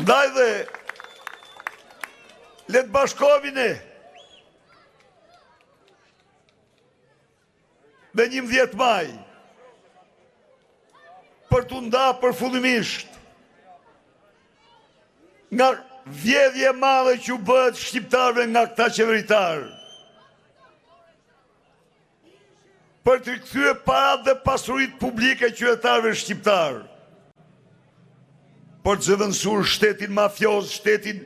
Prandaj dhe le të bashkohemi ne me 11 maj për të nda përfundimisht nga vjedhje madhe që u bëhet shqiptarëve nga këta qeveritarë, për të kthye parat dhe pasuritë publike qytetarëve shqiptarë, për të zëvendësuar shtetin mafioz, shtetin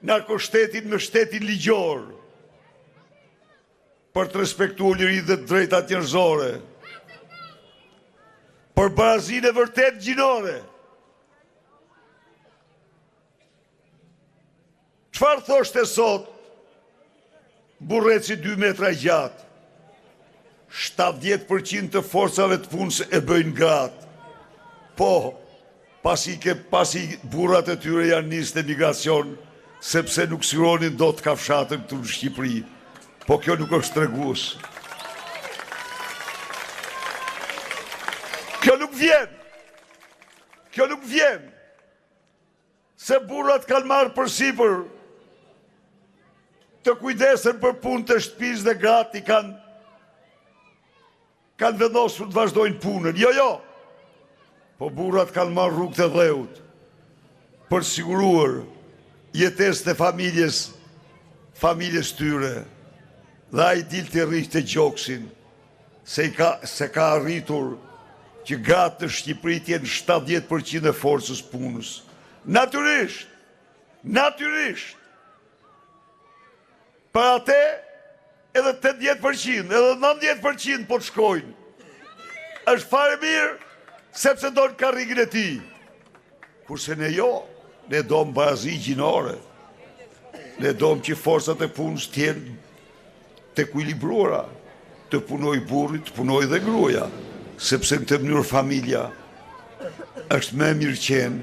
narkoshtetin me shtetin ligjor, për të respektuar liritë dhe drejtat njerëzore, për barazinë e vërtet gjinore. Çfarë thoshte sot Burreci 2 metra gjatë? 70% të forcave të punës e bëjnë gratë. Po, pasi burrat e tyre janë nisë në migracion, sepse nuk sironin do të kafshatën këtu në Shqipëri. Po kjo nuk është tregues. Kjo nuk vjen. Se burrat kanë marrë përsipër të kujdesen për punë të shtëpisë dhe gratë i kanë vendosur të vazhdojnë punën. Jo. Po burrat kanë marrë rrugët e dheut për siguruar jetesën e familjes tyre. Dhe ai dil të rritë të gjoksin se ka arritur që gratë në Shqipëri të jenë 70% e forcës punës. Natyrisht. Për atë edhe 80%, edhe 90% po të shkojnë. Është fare mirë, sepse do në karrigën e ti. Kurse ne do më barazi gjinore. Ne do më që forcat e punës tjenë të ekuilibruara, të punoj burrit, të punoj dhe gruaja, sepse në të mënyrë familja është me mirëqenë,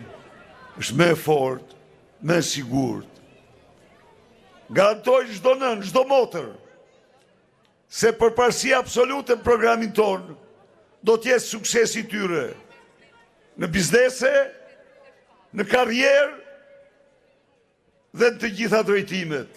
është me fort, me sigurt. Garantoj çdo nën, çdo motër, se përparësia absolute në programin tonë do t'jetë suksesi tyre në biznese, në karrierë dhe në të gjitha drejtimet.